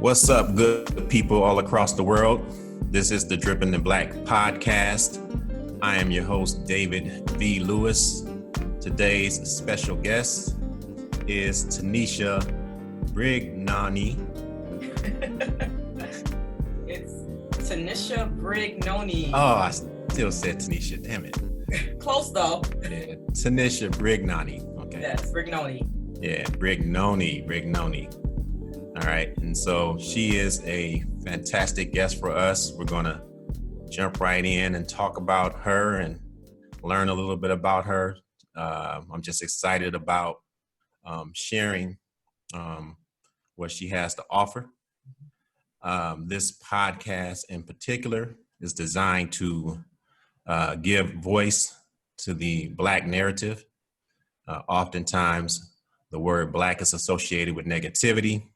What's up, good people all across the world? This is the Drippin' in Black podcast. I am your host, David V. Lewis. Today's special guest is Tinisha Brugnone. It's Tinisha Brugnone. Oh, I still said Tinisha, damn it. Close though. Yeah, Tinisha Brugnone. Okay. Yes, Brugnone. Yeah, Brugnone. All right, and so she is a fantastic guest for us. We're gonna jump right in and talk about her and learn a little bit about her. I'm just excited about sharing what she has to offer. This podcast in particular is designed to give voice to the Black narrative. Oftentimes, the word Black is associated with negativity,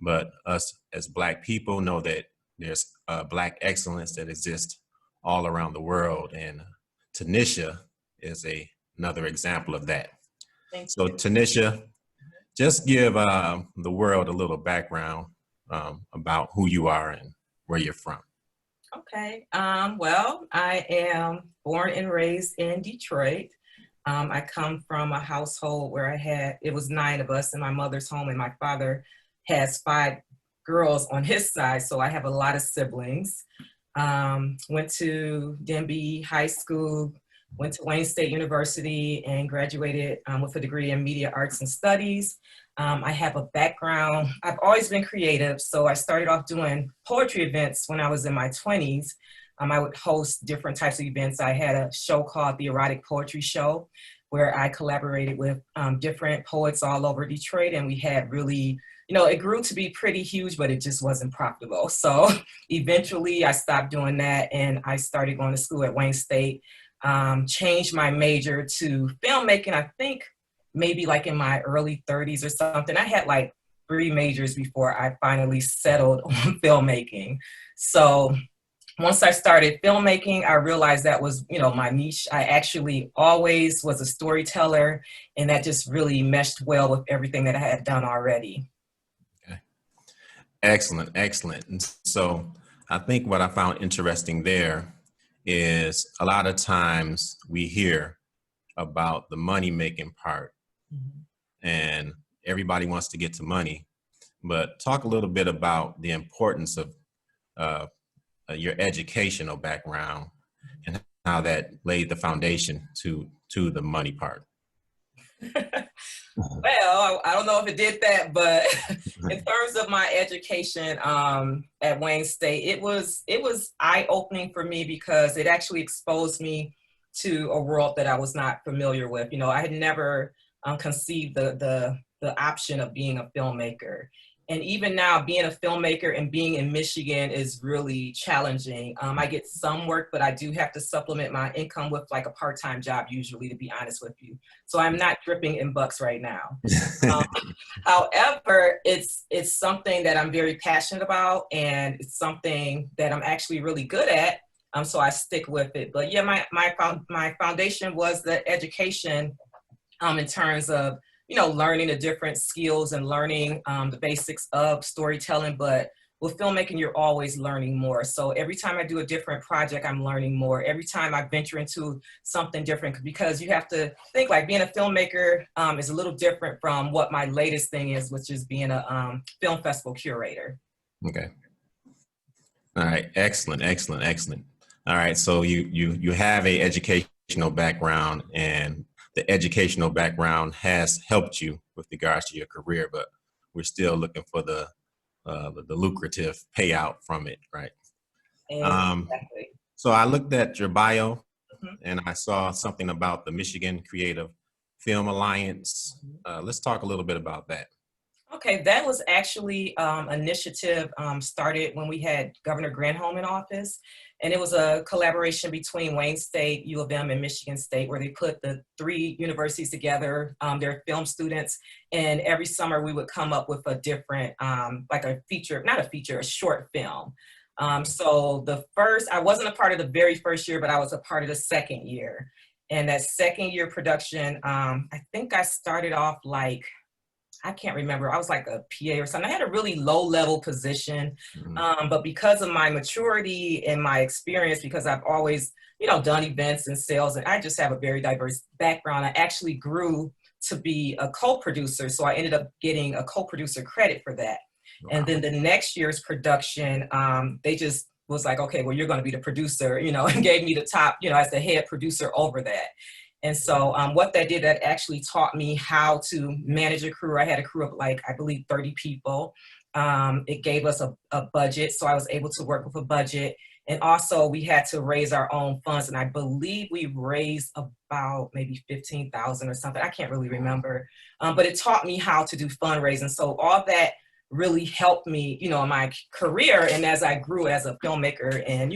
but us as Black people know that there's Black excellence that exists all around the world, and Tinisha is another example of that. So Tinisha, just give the world a little background about who you are and where you're from. Okay. Well, I am born and raised in Detroit. I come from a household where it was 9 of us in my mother's home, and my father has 5 girls on his side, so I have a lot of siblings. Went to Denby High School, went to Wayne State University, and graduated with a degree in media arts and studies. I have a background, I've always been creative, so I started off doing poetry events when I was in my 20s. I would host different types of events. I had a show called The Erotic Poetry Show, where I collaborated with different poets all over Detroit, and we had really, it grew to be pretty huge, but it just wasn't profitable. So eventually I stopped doing that, and I started going to school at Wayne State, changed my major to filmmaking, I think maybe like in my early 30s or something. I had like 3 majors before I finally settled on filmmaking. So once I started filmmaking, I realized that was, my niche. I actually always was a storyteller, and that just really meshed well with everything that I had done already. Okay. Excellent. And so I think what I found interesting there is a lot of times we hear about the money-making part, and everybody wants to get to money, but talk a little bit about the importance of your educational background and how that laid the foundation to the money part. Well, I don't know if it did that, but in terms of my education at Wayne State, it was eye-opening for me because it actually exposed me to a world that I was not familiar with. I had never conceived the option of being a filmmaker. And even now, being a filmmaker and being in Michigan is really challenging. I get some work, but I do have to supplement my income with like a part-time job usually, to be honest with you. So I'm not dripping in bucks right now. However, it's something that I'm very passionate about, and it's something that I'm actually really good at. So I stick with it. But yeah, my foundation was the education in terms of learning the different skills and learning the basics of storytelling. But with filmmaking, you're always learning more. So every time I do a different project, I'm learning more. Every time I venture into something different, because you have to think like being a filmmaker is a little different from what my latest thing is, which is being a film festival curator. Okay. All right. Excellent. All right. So you have a educational background, and the educational background has helped you with regards to your career, but we're still looking for the lucrative payout from it, right? Exactly. So I looked at your bio, and I saw something about the Michigan Creative Film Alliance. Let's talk a little bit about that. Okay, that was actually initiative started when we had Governor Granholm in office. And it was a collaboration between Wayne State, U of M, and Michigan State, where they put the 3 universities together, their film students. And every summer we would come up with a different, like a feature, not a feature, a short film. So I wasn't a part of the very first year, but I was a part of the second year. And that second year production, I think I started off like I can't remember. I was like a PA or something. I had a really low level position. Mhm. But because of my maturity and my experience, because I've always, done events and sales, and I just have a very diverse background, I actually grew to be a co-producer. So I ended up getting a co-producer credit for that. And Wow. then the next year's production, they just was like, okay, well, you're going to be the producer, and gave me the top, as the head producer over that. And so what that did, that actually taught me how to manage a crew. I had a crew of like, I believe 30 people. It gave us a budget. So I was able to work with a budget. And also we had to raise our own funds. And I believe we raised about maybe 15,000 or something. I can't really remember. But it taught me how to do fundraising. So all that really helped me, in my career and as I grew as a filmmaker and,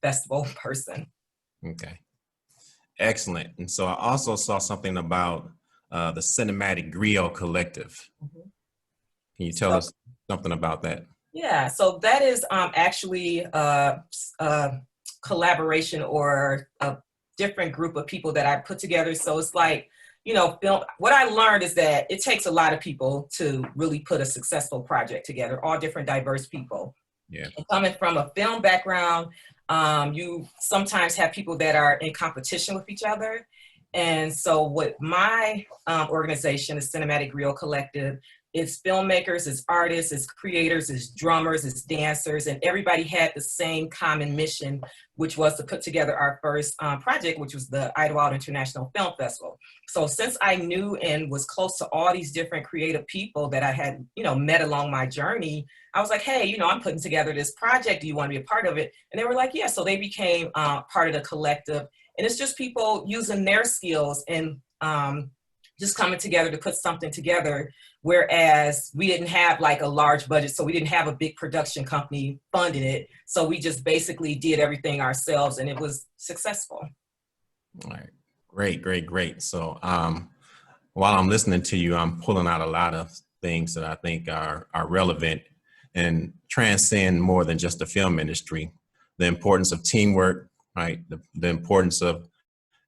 festival person. Okay. Excellent. And so I also saw something about the Cinematic Griot Collective. Mhm. Can you tell So us something about that? yeah, so that is actually a collaboration or a different group of people that I put together. So it's like, film. What I learned is that it takes a lot of people to really put a successful project together, all different diverse people. Yeah. And coming from a film background, you sometimes have people that are in competition with each other. And so what my organization, the Cinematic Griot Collective, it's filmmakers, it's artists, it's creators, it's drummers, it's dancers, and everybody had the same common mission, which was to put together our first project, which was the Idlewild International Film Festival. So since I knew and was close to all these different creative people that I had, met along my journey, I was like, hey, I'm putting together this project. Do you want to be a part of it? And they were like, yeah. So they became part of the collective. And it's just people using their skills and just coming together to put something together. Whereas we didn't have like a large budget. So we didn't have a big production company funding it. So we just basically did everything ourselves and it was successful. All right. Great, great, great. So while I'm listening to you, I'm pulling out a lot of things that I think are relevant and transcend more than just the film industry. The importance of teamwork, right? The importance of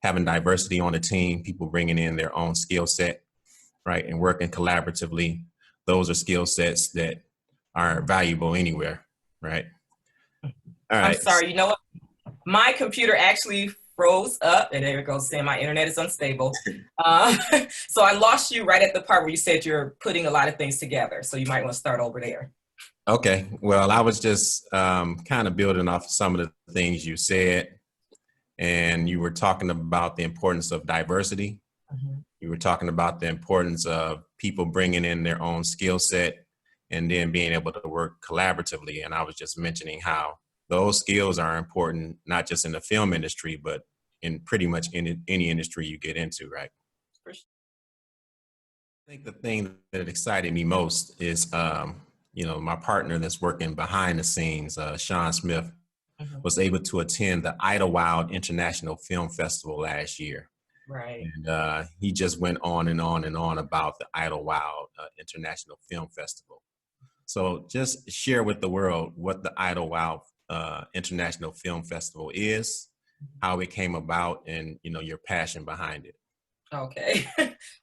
having diversity on the team, people bringing in their own skill set, right? And working collaboratively. Those are skill sets that are valuable anywhere, right? All I'm right. sorry, you know what? My computer actually froze up, and there it goes, saying my internet is unstable. Uh, so I lost you right at the part where you said you're putting a lot of things together. So you might want to start over there. Okay. Well, I was just kind of building off some of the things you said, and you were talking about the importance of diversity. Mhm. You were talking about the importance of people bringing in their own skill set and then being able to work collaboratively. And I was just mentioning how those skills are important, not just in the film industry, but in pretty much any industry you get into, right? For sure. I think the thing that excited me most is, my partner that's working behind the scenes, Sean Smith, Mhm. was able to attend the Idlewild International Film Festival last year. Right. And he just went on and on and on about the Idlewild International Film Festival. So just share with the world what the Idlewild International Film Festival is, how it came about, and your passion behind it. Okay.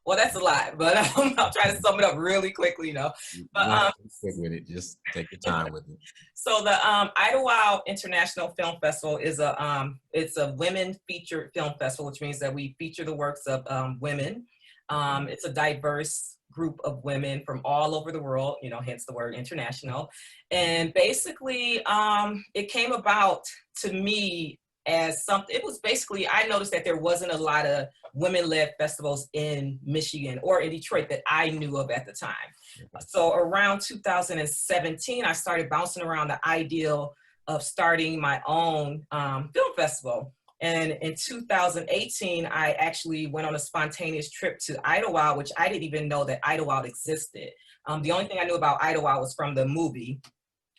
Well, that's a lot, but I'll try to sum it up really quickly. You But don't have to be quick with it. Just take your time with it. so the Idlewild International Film Festival is it's a women featured film festival, which means that we feature the works of women. It's a diverse group of women from all over the world, hence the word international. And basically, it came about to me as something. It was basically, I noticed that there wasn't a lot of women-led festivals in Michigan or in Detroit that I knew of at the time. So around 2017, I started bouncing around the ideal of starting my own film festival. And in 2018, I actually went on a spontaneous trip to Idlewild, which I didn't even know that Idlewild existed. The only thing I knew about Idlewild was from the movie.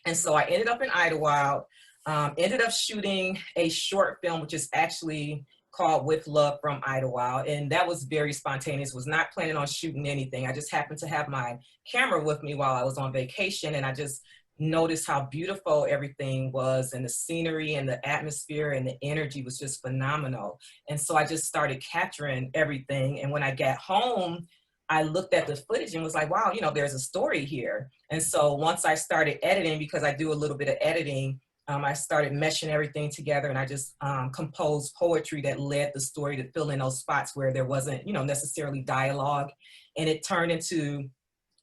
And so I ended up in Idlewild, ended up shooting a short film, which is actually called With Love from Idlewild. And that was very spontaneous, was not planning on shooting anything. I just happened to have my camera with me while I was on vacation. And I just noticed how beautiful everything was, and the scenery and the atmosphere and the energy was just phenomenal. And so I just started capturing everything. And when I got home, I looked at the footage and was like, wow, there's a story here. And so once I started editing, because I do a little bit of editing, I started meshing everything together, and I just composed poetry that led the story to fill in those spots where there wasn't, necessarily dialogue. And it turned into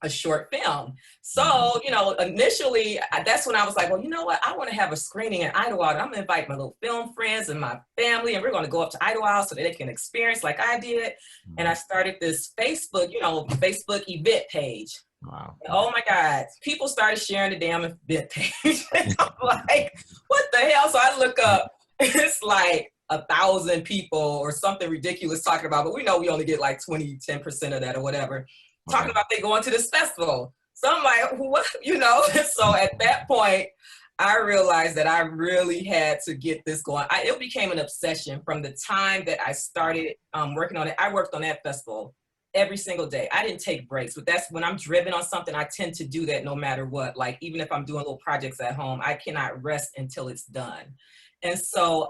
a short film. So, initially, that's when I was like, well, you know what? I want to have a screening in Idlewild. I'm going to invite my little film friends and my family, and we're going to go up to Idlewild so that they can experience like I did. And I started this Facebook event page. Wow. And oh my God, people started sharing the damn event page. I'm like, what the hell? So I look up, it's like 1,000 people or something ridiculous talking about, but we know we only get like 10% of that or whatever. Talking about they going to this festival. So I'm like, what, So at that point, I realized that I really had to get this going. It became an obsession from the time that I started working on it. I worked on that festival every single day. I didn't take breaks, but that's when I'm driven on something, I tend to do that no matter what. Like, even if I'm doing little projects at home, I cannot rest until it's done. And so,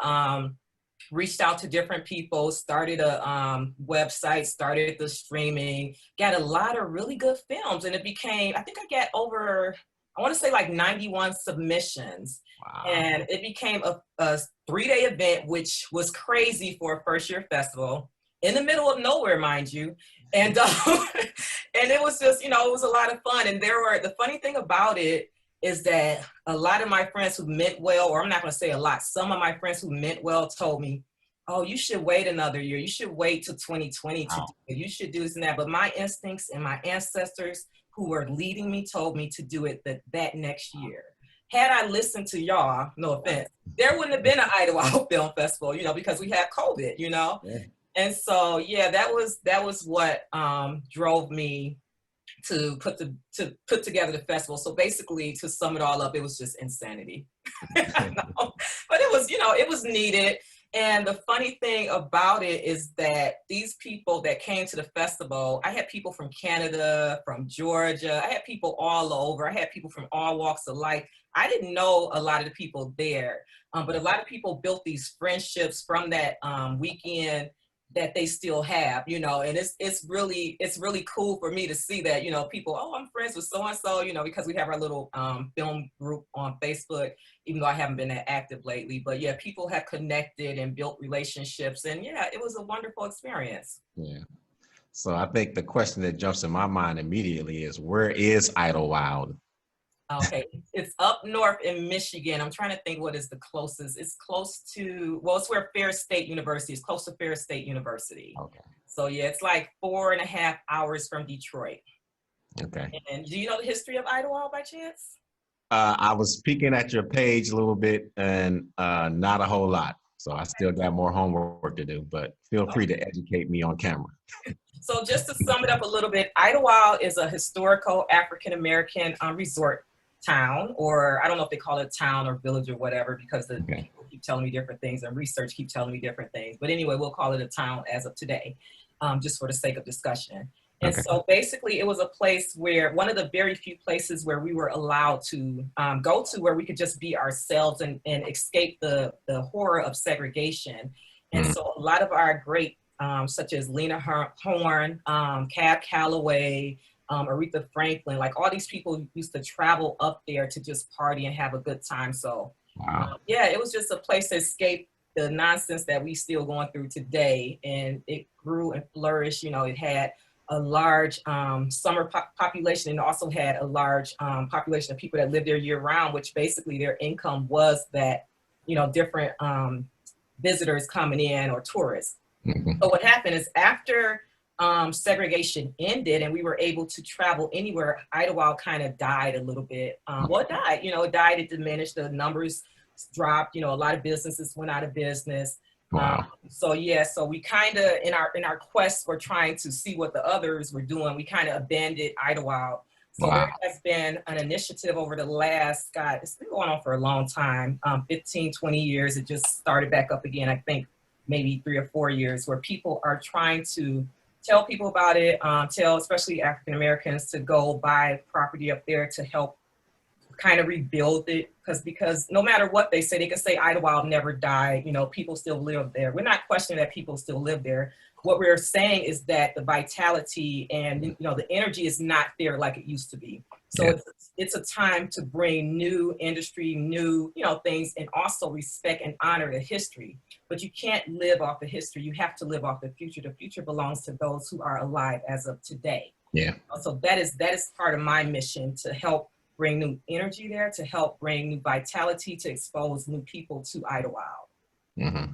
reached out to different people, started a website, started the streaming, got a lot of really good films. And it became, I think I got over, I want to say like 91 submissions. Wow. And it became a 3-day event, which was crazy for a first year festival in the middle of nowhere, mind you. And, and it was just, it was a lot of fun. And the funny thing about it is that a lot of my friends who meant well, or I'm not going to say a lot, some of my friends who meant well told me, oh, you should wait another year. You should wait till 2020 to do it. You should do this and that. But my instincts and my ancestors who were leading me told me to do it that next year. Had I listened to y'all, no offense, there wouldn't have been an Idlewild Film Festival, because we had COVID, Yeah. And so, yeah, that was what drove me to put together the festival. So basically, to sum it all up, it was just insanity. But it was, it was needed. And the funny thing about it is that these people that came to the festival, I had people from Canada, from Georgia, I had people all over, I had people from all walks of life. I didn't know a lot of the people there, but a lot of people built these friendships from that weekend that they still have, and it's really cool for me to see that, people, oh, I'm friends with so-and-so, because we have our little film group on Facebook, even though I haven't been that active lately. But yeah, people have connected and built relationships, and yeah, it was a wonderful experience. Yeah. So I think the question that jumps in my mind immediately is, where is Idlewild? Okay, it's up north in Michigan. I'm trying to think what is the closest. It's close to, well, it's where Ferris State University is, close to Ferris State University. Okay. So yeah, it's like 4.5 hours from Detroit. Okay. And do you know the history of Idlewild by chance? I was peeking at your page a little bit, and not a whole lot. So I still got more homework to do, but feel free to educate me on camera. So just to sum it up a little bit, Idlewild is a historical African-American resort town, or I don't know if they call it town or village or whatever, because the people keep telling me different things and research keep telling me different things. But anyway, we'll call it a town as of today, just for the sake of discussion. And so basically it was a place where, one of the very few places where we were allowed to go to, where we could just be ourselves and escape the horror of segregation. And so a lot of our great, such as Lena Horne, Cab Calloway, Aretha Franklin, like all these people used to travel up there to just party and have a good time. So yeah, it was just a place to escape the nonsense that we still going through today. And it grew and flourished. It had a large summer population, and also had a large population of people that lived there year round, which basically their income was that, different visitors coming in or tourists. But what happened is, after segregation ended and we were able to travel anywhere, Idlewild kind of died a little bit. Well, it died, it died, it diminished, the numbers dropped, a lot of businesses went out of business. So yeah, so we kind of, in our quest for trying to see what the others were doing, we kind of abandoned Idlewild. So there has been an initiative over the last, God, it's been going on for a long time, 15, 20 years. It just started back up again, I think maybe 3 or 4 years, where people are trying to tell people about it, tell especially African Americans to go buy property up there to help kind of rebuild it, because no matter what they say, they can say Idlewild never died, people still live there. We're not questioning that people still live there. what we're saying is that the vitality and, you know, the energy is not there like it used to be. So Yeah. it's a time to bring new industry, new, you know, things, and also respect and honor the history. But you can't live off the history. You have to live off the future. The future belongs to those who are alive as of today. Yeah. So that is part of my mission, to help bring new energy there, to help bring new vitality, to expose new people to Idlewild. Mm-hmm.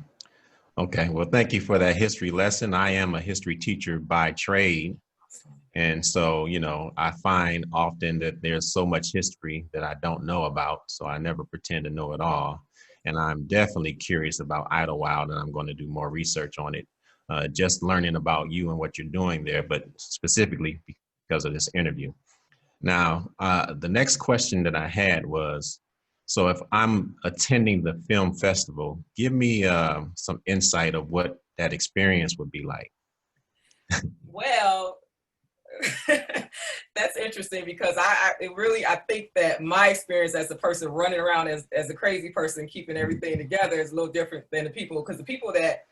Okay, well, thank you for that history lesson. I am a history teacher by trade. And so, you know, I find often that there's so much history that I don't know about. So I never pretend to know it all. And I'm definitely curious about Idlewild, and I'm going to do more research on it. Just learning about you and what you're doing there, but specifically because of this interview. Now, the next question that I had was, so if I'm attending the film festival, give me some insight of what that experience would be like. Well, that's interesting, because I think that my experience as a person running around as a crazy person, keeping everything together, is a little different than the people, because the people that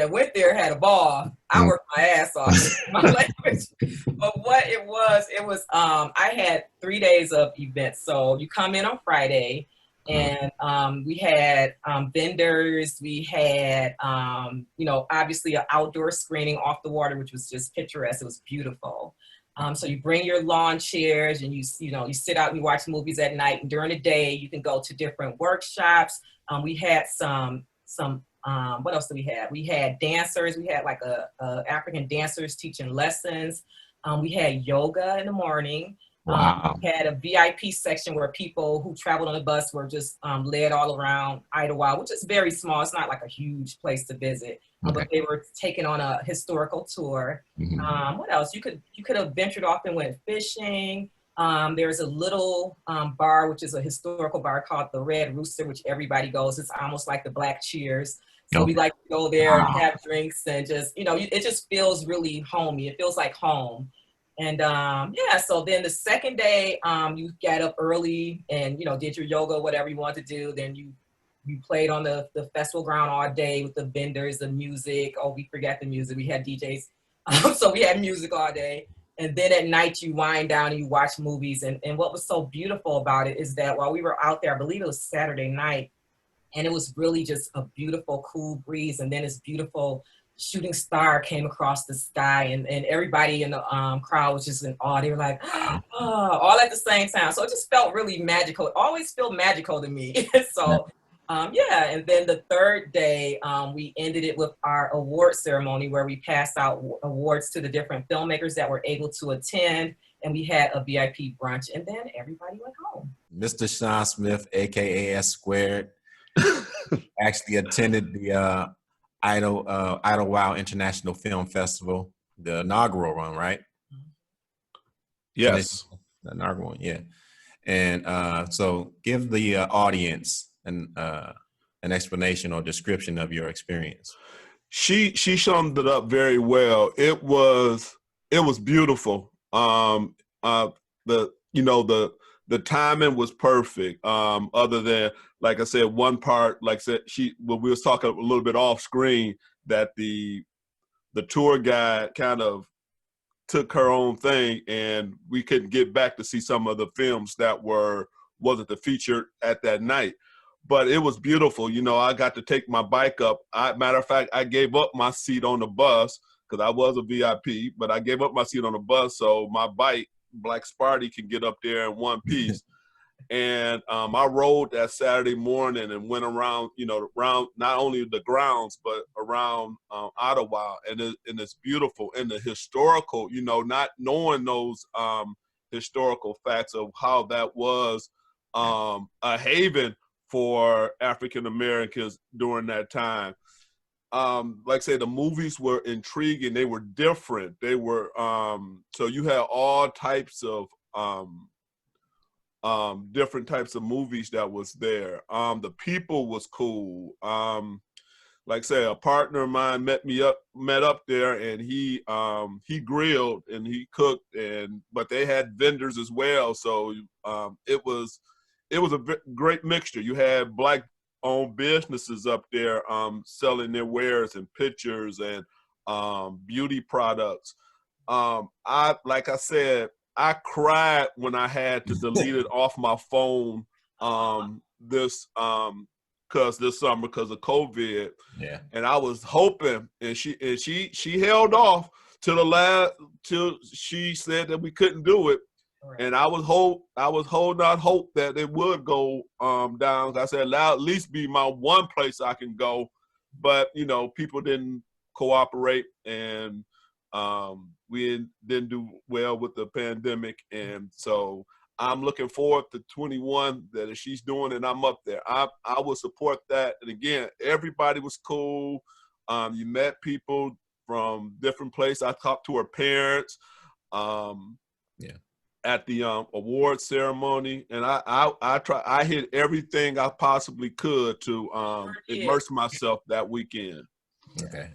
went there had a ball. I worked my ass off, my language. But what it was, I had 3 days of events. So you come in on Friday, and we had vendors, we had, you know, obviously an outdoor screening off the water, which was just picturesque. It was beautiful. So you bring your lawn chairs, and you know, you sit out and you watch movies at night. And during the day, you can go to different workshops. We had some what else did we have? We had dancers. We had like African dancers teaching lessons. We had yoga in the morning. Wow. We had a VIP section where people who traveled on the bus were just led all around Idlewild, which is very small. It's not like a huge place to visit, but they were taken on a historical tour. What else? You could have ventured off and went fishing. There's a little bar, which is a historical bar called the Red Rooster, which everybody goes. It's almost like the Black Cheers. So we like to go there and have drinks, and just, you know, it just feels really homey. It feels like home. And yeah, so then the second day, you got up early and, you know, did your yoga, whatever you want to do. Then you played on the festival ground all day with the vendors, the music. Oh, we forgot the music. We had DJs. So we had music all day. And then at night you wind down and you watch movies. And what was so beautiful about it is that while we were out there, I believe it was Saturday night, and it was really just a beautiful, cool breeze. And then this beautiful shooting star came across the sky, and everybody in the crowd was just in awe. They were like, oh, all at the same time. So it just felt really magical. It always felt magical to me. So yeah, and then the third day, we ended it with our award ceremony, where we passed out awards to the different filmmakers that were able to attend, and we had a VIP brunch, and then everybody went home. Mr. Sean Smith, aka S Squared, actually attended the Idlewild International Film Festival, the inaugural one, right? Yes. The inaugural one, yeah. And so give the audience an explanation or description of your experience. She summed it up very well. It was beautiful. The timing was perfect. Other than, like I said, one part, like I said, we was talking a little bit off screen, that the tour guide kind of took her own thing, and we couldn't get back to see some of the films that wasn't the feature at that night. But it was beautiful. You know, I got to take my bike up. Matter of fact, I gave up my seat on the bus, because I was a VIP, but I gave up my seat on the bus so my bike, Black Sparty, can get up there in one piece. And I rode that Saturday morning and went around, you know, around not only the grounds, but around Idlewild. And it's beautiful. And the historical, you know, not knowing those historical facts of how that was a haven for African Americans during that time. Like I say, the movies were intriguing. They were different. They were, so you had all types of different types of movies that was there. The people was cool. Like I say, a partner of mine met up there, and he grilled and he cooked, but they had vendors as well. So it was a great mixture. You had Black-owned businesses up there selling their wares and pictures, and beauty products. Like I said, I cried when I had to delete it off my phone this summer because of COVID. Yeah. And I was hoping, and she held off till she said that we couldn't do it. Right. And I was holding out hope that it would go down. I said, at least be my one place I can go. But people didn't cooperate, and we didn't do well with the pandemic. And so I'm looking forward to 21 that if she's doing it, I'm up there. I will support that. And again, everybody was cool. You met people from different places. I talked to her parents at the award ceremony, and I hit everything I possibly could to immerse myself that weekend. Okay.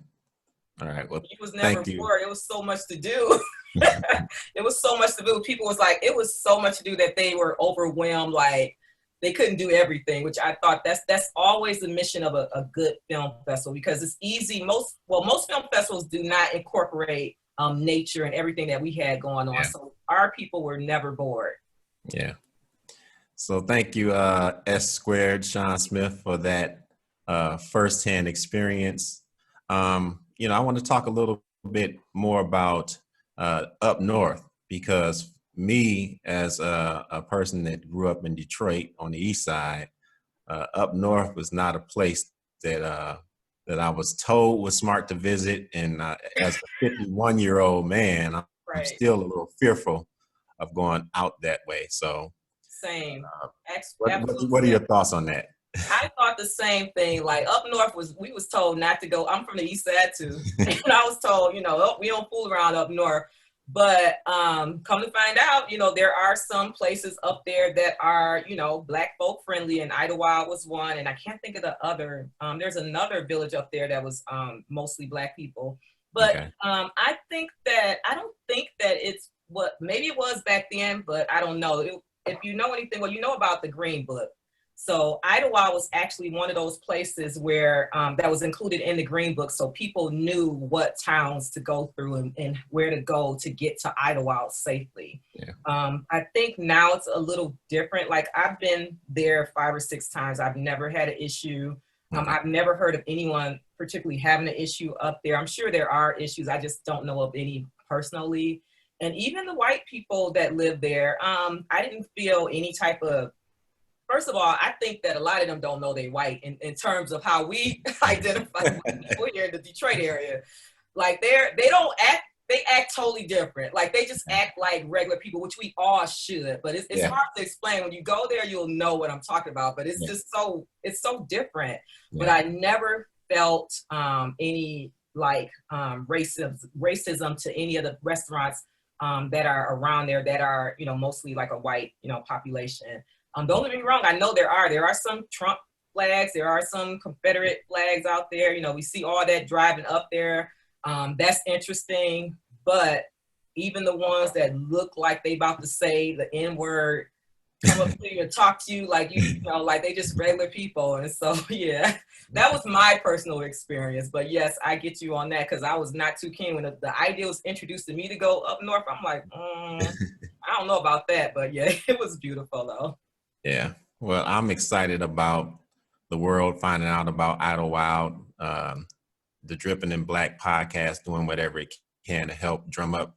All right. Well, it was never bored. It was so much to do. It was so much to do. People was like, it was so much to do that they were overwhelmed. Like they couldn't do everything, which I thought that's always the mission of a good film festival, because it's easy. Most film festivals do not incorporate nature and everything that we had going on. Yeah. So our people were never bored. Yeah. So thank you, S Squared, Sean Smith, for that firsthand experience. I want to talk a little bit more about up north, because me as a person that grew up in Detroit on the east side, up north was not a place that I was told was smart to visit. And as a 51-year-old man, I'm still a little fearful of going out that way. So same. What are your thoughts on that? I thought the same thing. Like up north we was told not to go. I'm from the east side too. And I was told, we don't fool around up north. But come to find out, there are some places up there that are, Black folk friendly, and Idlewild was one. And I can't think of the other. There's another village up there that was mostly Black people. But okay. I don't think that it's what, maybe it was back then, but I don't know. If you know anything, well, you know about the Green Book. So Idlewild was actually one of those places where that was included in the Green Book, so people knew what towns to go through and where to go to get to Idlewild safely. Yeah. I think now it's a little different. Like I've been there 5 or 6 times. I've never had an issue. I've never heard of anyone particularly having an issue up there. I'm sure there are issues. I just don't know of any personally. And even the white people that live there, I didn't feel any type of. First of all, I think that a lot of them don't know they're white in terms of how we identify people here in the Detroit area. Like they act totally different. Like they just act like regular people, which we all should. But it's hard to explain. When you go there, you'll know what I'm talking about. But it's just it's so different. Yeah. But I never felt any like racism to any of the restaurants that are around there that are mostly like a white population. Don't get me wrong. I know there are some Trump flags. There are some Confederate flags out there. We see all that driving up there. That's interesting. But even the ones that look like they about to say the N-word come up to you and talk to you like like they just regular people. And so, yeah, that was my personal experience. But yes, I get you on that, because I was not too keen when the idea was introduced to me to go up north. I'm like, I don't know about that. But yeah, it was beautiful though. Yeah, well, I'm excited about the world finding out about Idlewild, the Dripping in Black podcast, doing whatever it can to help drum up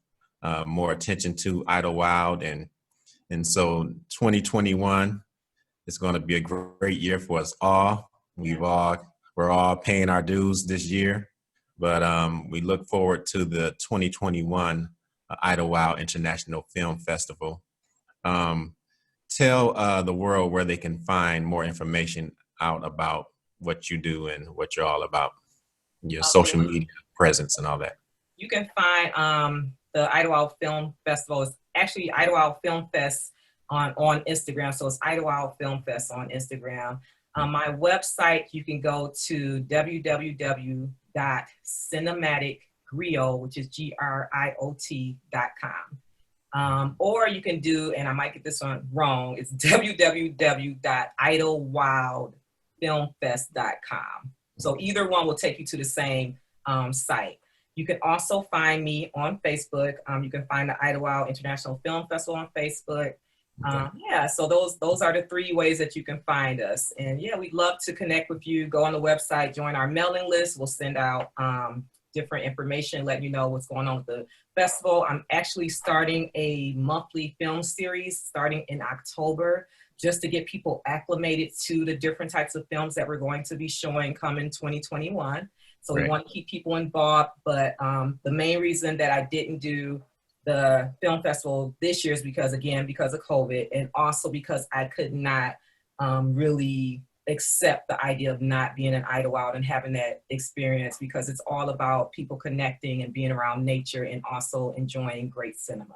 more attention to Idlewild. And so 2021 is going to be a great year for us all. We're all paying our dues this year, but we look forward to the 2021 Idlewild International Film Festival. Tell the world where they can find more information out about what you do and what you're all about, your social media presence and all that. You can find the Idlewild Film Festival. It's actually Idlewild Film Fest on Instagram. So it's Idlewild Film Fest on Instagram. My website, you can go to www.cinematicgriot, which is GRIOT.com. Or you can do, and I might get this one wrong, it's www.idlewildfilmfest.com. So either one will take you to the same site. You can also find me on Facebook. You can find the Idlewild International Film Festival on Facebook. Yeah, so those are the 3 ways that you can find us. And yeah, we'd love to connect with you. Go on the website, join our mailing list. We'll send out different information, letting you know what's going on with the festival. I'm actually starting a monthly film series starting in October, just to get people acclimated to the different types of films that we're going to be showing come in 2021. So we want to keep people involved, but the main reason that I didn't do the film festival this year is because of COVID, and also because I could not really accept the idea of not being in Idlewild and having that experience, because it's all about people connecting and being around nature and also enjoying great cinema.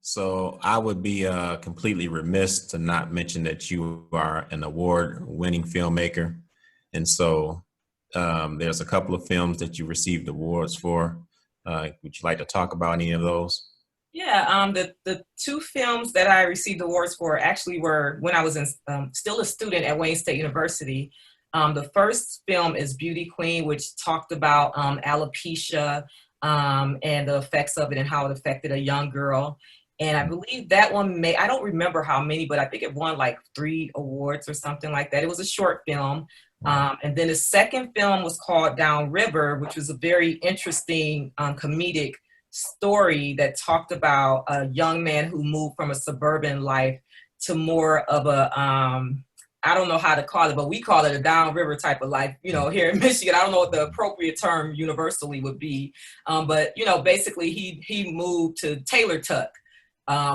So I would be completely remiss to not mention that you are an award-winning filmmaker. And so there's a couple of films that you received awards for. Would you like to talk about any of those? Yeah, the 2 films that I received awards for actually were when I was still a student at Wayne State University. The first film is Beauty Queen, which talked about alopecia and the effects of it and how it affected a young girl. And I believe that one I don't remember how many, but I think it won like 3 awards or something like that. It was a short film. And then the second film was called Downriver, which was a very interesting comedic story that talked about a young man who moved from a suburban life to more of a, I don't know how to call it, but we call it a downriver type of life, here in Michigan. I don't know what the appropriate term universally would be. But, basically he moved to Taylor Tuck,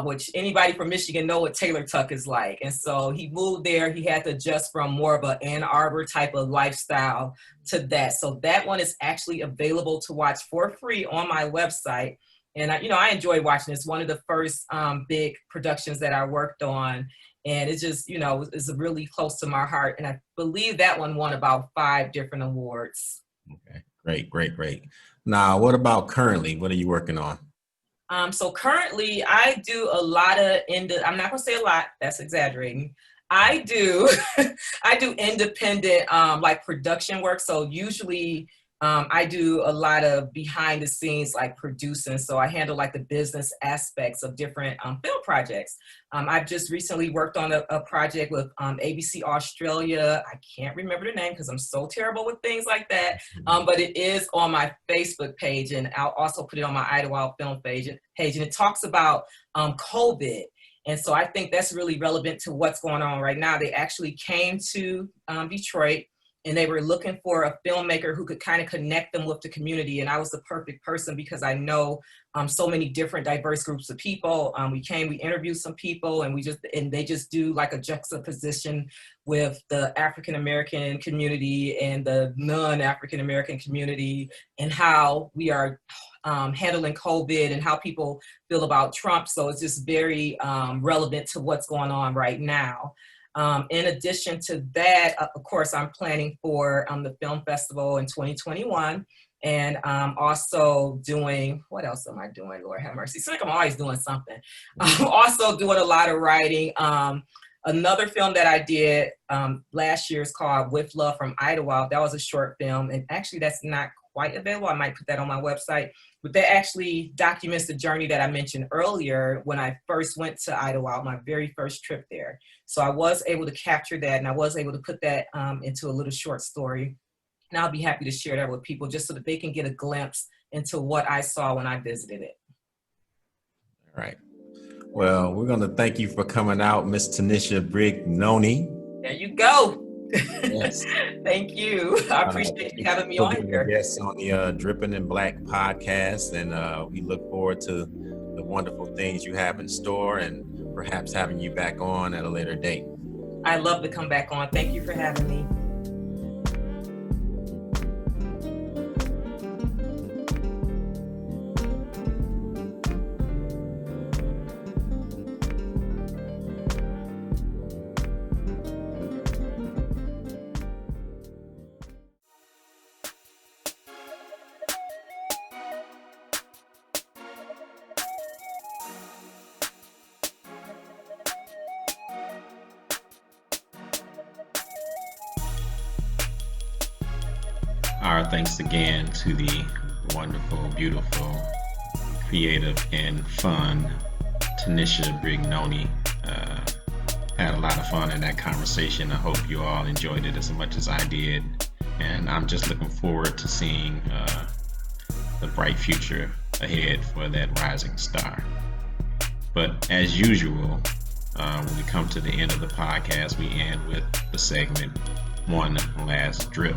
which anybody from Michigan know what Taylor Tuck is like. And so he moved there. He had to adjust from more of an Ann Arbor type of lifestyle to that. So that one is actually available to watch for free on my website. And I enjoy watching. It's one of the first big productions that I worked on. And it's just, it's really close to my heart. And I believe that one won about 5 different awards. Okay, great. Now, what about currently? What are you working on? So currently I do a lot of, I'm not gonna say a lot, that's exaggerating. I do independent like production work. So usually I do a lot of behind the scenes, like producing. So I handle like the business aspects of different film projects. I've just recently worked on a project with ABC Australia. I can't remember the name because I'm so terrible with things like that. But it is on my Facebook page, and I'll also put it on my Idlewild Film page. And it talks about COVID. And so I think that's really relevant to what's going on right now. They actually came to Detroit, and they were looking for a filmmaker who could kind of connect them with the community. And I was the perfect person because I know so many different diverse groups of people. We interviewed some people, and they just do like a juxtaposition with the African-American community and the non-African-American community, and how we are handling COVID and how people feel about Trump. So it's just very relevant to what's going on right now. In addition to that, of course, I'm planning for the film festival in 2021. And also doing, what else am I doing? Lord have mercy. It's like I'm always doing something. I'm also doing a lot of writing. Another film that I did last year is called With Love from Idlewild. That was a short film. And actually that's not quite available. I might put that on my website. But that actually documents the journey that I mentioned earlier when I first went to Idlewild, my very first trip there. So I was able to capture that, and I was able to put that into a little short story. And I'll be happy to share that with people just so that they can get a glimpse into what I saw when I visited it. All right. Well, we're going to thank you for coming out, Miss Tinisha Brugnone. There you go. Yes. Thank you. I appreciate you having me on here. Yes, on the Dripping in Black podcast, and we look forward to the wonderful things you have in store, and perhaps having you back on at a later date. I'd love to come back on. Thank you for having me. Our thanks again to the wonderful, beautiful, creative, and fun Tinisha Brugnone. Had a lot of fun in that conversation. I hope you all enjoyed it as much as I did. And I'm just looking forward to seeing the bright future ahead for that rising star. But as usual, when we come to the end of the podcast, we end with the segment, One Last Drip.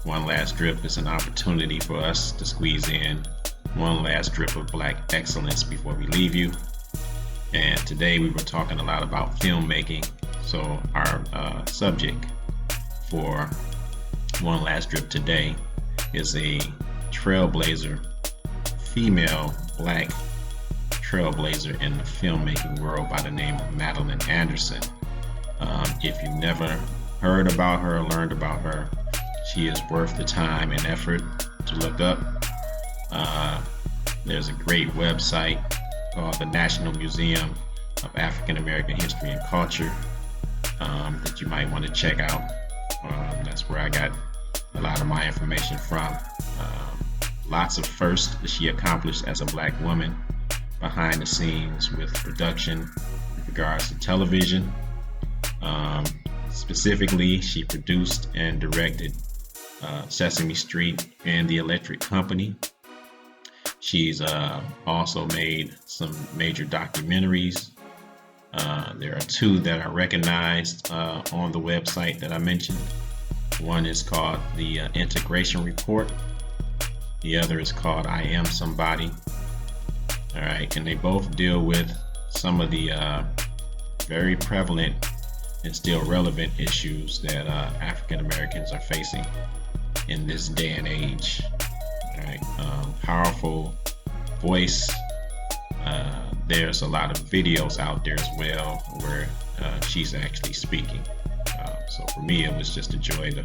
One Last Drip is an opportunity for us to squeeze in one last drip of Black excellence before we leave you. And today we were talking a lot about filmmaking. So our subject for One Last Drip today is a trailblazer, female Black trailblazer in the filmmaking world by the name of Madeline Anderson. If you've never heard about her or learned about her, she is worth the time and effort to look up. There's a great website called the National Museum of African American History and Culture that you might want to check out. That's where I got a lot of my information from. Lots of firsts that she accomplished as a Black woman behind the scenes with production with regards to television. Specifically, she produced and directed Sesame Street and The Electric Company. She's also made some major documentaries. There are two that are recognized on the website that I mentioned. One is called The Integration Report. The other is called I Am Somebody. All right, and they both deal with some of the very prevalent and still relevant issues that African Americans are facing in this day and age. All right, powerful voice. There's a lot of videos out there as well where she's actually speaking. So for me, it was just a joy to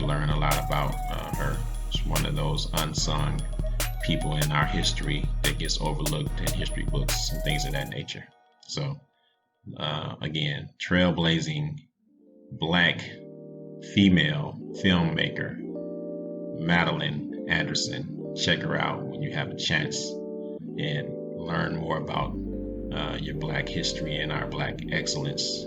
learn a lot about her. She's one of those unsung people in our history that gets overlooked in history books and things of that nature. So again, trailblazing Black female filmmaker, Madeline Anderson. Check her out when you have a chance and learn more about your Black history and our Black excellence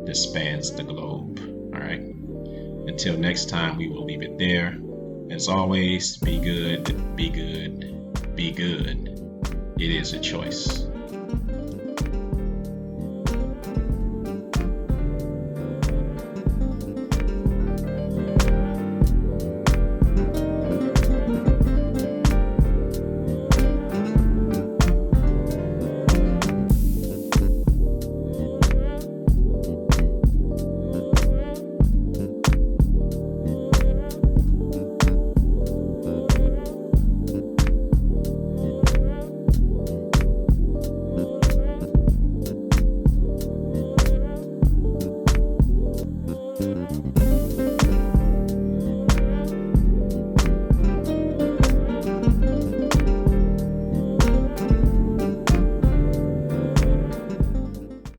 that spans the globe. All right. Until next time, we will leave it there. As always, be good, be good, be good. It is a choice.